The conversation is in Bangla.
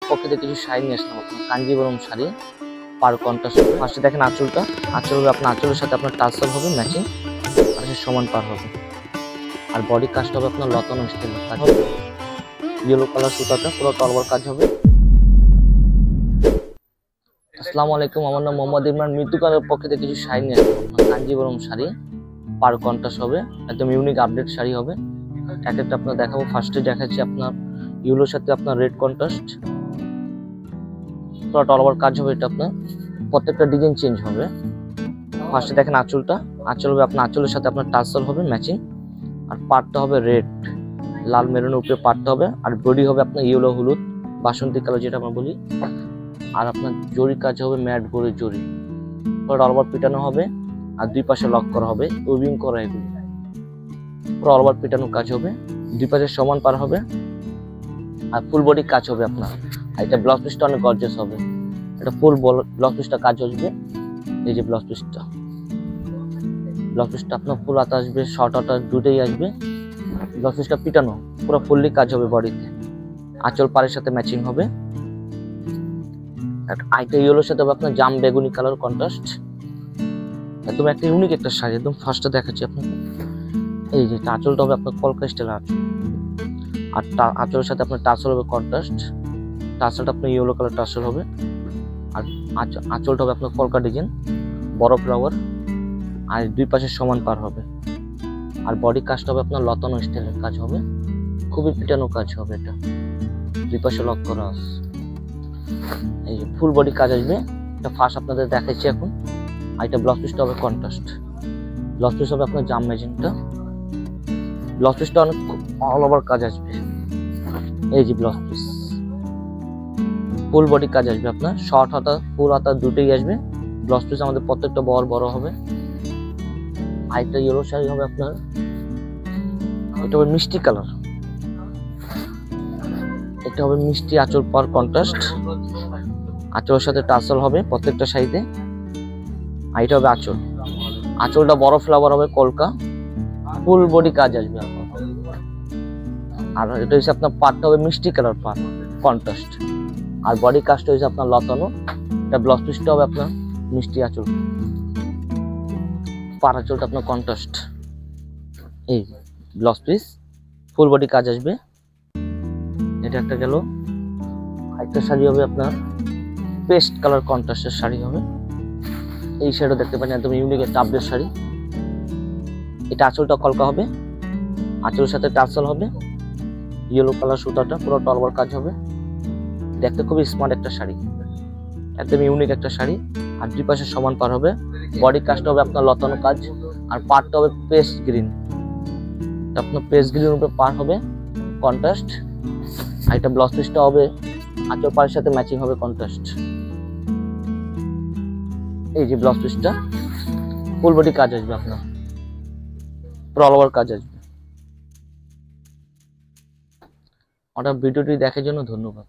পক্ষে থেকে কিছু শাড়ি নিয়ে আসলাম আপনার কাঞ্জিবরম শাড়ি পার কন্ট্রাস্ট। ফার্স্টে দেখেন আঁচলটা, আঁচল হবে আপনার আঁচলের সাথে আপনার টাসেল হবে ম্যাচিং, আর সমান পার হবে। আর বডি কাজটা হবে আপনার লতানো স্টাইলের কাজ হবে, ইয়েলো কালার সুতাটা পুরো টলবার কাজ হবে। আসসালামু আলাইকুম, আমার নাম মোহাম্মদ ইমরান। মৃত্যুকালের পক্ষে থেকে কিছু শাড়ি নিয়ে আসলাম আপনার কাঞ্জিবরম শাড়ি পার কন্ট্রাস্ট হবে, একদম ইউনিক আপডেট শাড়ি হবে। এক একটা আপনার দেখাবো। ফার্স্টে দেখাচ্ছি আপনার ইউলোর সাথে আপনার রেড কন্ট্রাস্ট, পুরো অল ওভার কাজ হবে। এটা আপনার প্রত্যেকটা ডিজাইন চেঞ্জ হবে। ফার্স্টে দেখেন আঁচলটা, আঁচল হবে আপনার আঁচলের সাথে আপনার টাসেল হবে ম্যাচিং, আর পাটটা হবে রেড লাল মেরুনের উপরে পাটটা হবে, আর বডি হবে আপনার ইয়েলো হলুদ বাসন্তী কালার যেটা আমরা বলি। আর আপনার জরি কাজ হবে ম্যাট গড়ে জরি, পুরো অল ওভার পিটানো হবে, আর দুই পাশে লক করা হবে, উইভিং করা এগুলি পুরো অল ওভার পিটানো কাজ হবে, দুই পাশে সমান পার হবে, আর ফুল বডি কাজ হবে আপনার। আর এটা ব্লাউজ পিসটা অনেক গর্জিয়াস হবে, এটা ফুল ব্লাউজ পিসটা কাজ আসবে। এই যে ব্লাউজ পিসটা আপনার ফুল হাতা আসবে, শর্ট হাতা দুটোই আসবে। ব্লাউজ পিসটা পিটানো পুরো ফুললি কাজ হবে বডিতে, আঁচল পাড়ের সাথে ম্যাচিং হবে। আইটা ইয়েলোর সাথে হবে আপনার জাম বেগুনি কালার কন্ট্রাস্ট, একদম একটা ইউনিক একটা শাড়ি। একদম ফার্স্টে দেখাচ্ছি আপনাকে। এই যে আঁচলটা হবে আপনার কলকা স্টাইল আঁচল, আর আঁচলের সাথে আপনার টাসেল হবে কন্ট্রাস্ট, টাসেলটা আপনার ইয়েলো কালার টাসেল হবে। আর আঁচলটা হবে আপনার কলকা ডিজাইন বড় ফ্লাওয়ার, আর দুই পাশে সমান পার হবে। আর বডি কাজটা হবে আপনার লতানো স্টাইলের কাজ হবে, খুবই পিটানো কাজ হবে। এটা দুই পাশে লক করা আছে। এই যে ফুল বডি কাজ আসবে। এটা ফার্স্ট আপনাদের দেখাচ্ছি এখন। আর এটা ব্লাউজ পিসটা হবে কন্ট্রাস্ট, ব্লাউজ পিস হবে আপনার জাম ম্যাচিংটা, ব্লাউজ পিসটা অনেক অল ওভার কাজ আসবে। এই যে ব্লাউজ পিস ফুল বডি কাজ আসবে আপনার, শর্ট হাতা ফুল হাতা দুটোই আসবে। ব্লাউজ পিস আমাদের প্রত্যেকটা বড় হবে। আরেকটা ইয়েলো শাড়ি হবে আপনার, এটা হবে মিষ্টি কালার, এটা হবে মিষ্টি আঁচল পার কন্ট্রাস্ট, আঁচলের সাথে টাসেল হবে প্রত্যেকটা শাড়িতে। আর এটা হবে আঁচল, আঁচলটা বড় ফ্লাওয়ার হবে কলকা, ফুল বডি কাজ আসবে আপনার। আর এটা হচ্ছে আপনার পাটটা হবে মিষ্টি কালার পাট কন্ট্রাস্ট, আর বডি কাজটা হচ্ছে আপনার লতানো। এটা ব্লাউজ পিসটা হবে আপনার মিষ্টি আঁচল, পার আঁচলটা আপনার কন্ট্রাস্ট। এই ব্লাউজ পিস ফুল বডি কাজ আসবে। এটা একটা গেল। আরেকটা শাড়ি হবে আপনার পেস্ট কালার কন্ট্রাস্টের শাড়ি হবে। এই শাড়িটা দেখতে পারেন একদম ইউনিক একটা আপডেট শাড়ি। এটা আঁচলটা কলকা হবে, আঁচলের সাথে টাসেল হবে, ইয়েলো কালার সুতাটা পুরো টলবার কাজ হবে। দেখতে খুবই স্মার্ট একটা শাড়ি, একদম ইউনিক একটা শাড়ি। আর দুই পাশে সমান পার হবে। বডি কাজটা হবে আপনার লতানো কাজ, আর পারটা হবে পেস্ট গ্রিন, আপনার পেস্ট গ্রিনের উপরে পার হবে কন্ট্রাস্ট। আর এটা ব্লাউজ পিসটা হবে আঁচল পাড়ের সাথে ম্যাচিং হবে কন্ট্রাস্ট। এই যে ব্লাউজ পিসটা ফুল বডি কাজ আসবে আপনার, পুরো অল ওভার কাজ আসবে। ওটা ভিডিওটি দেখার জন্য ধন্যবাদ।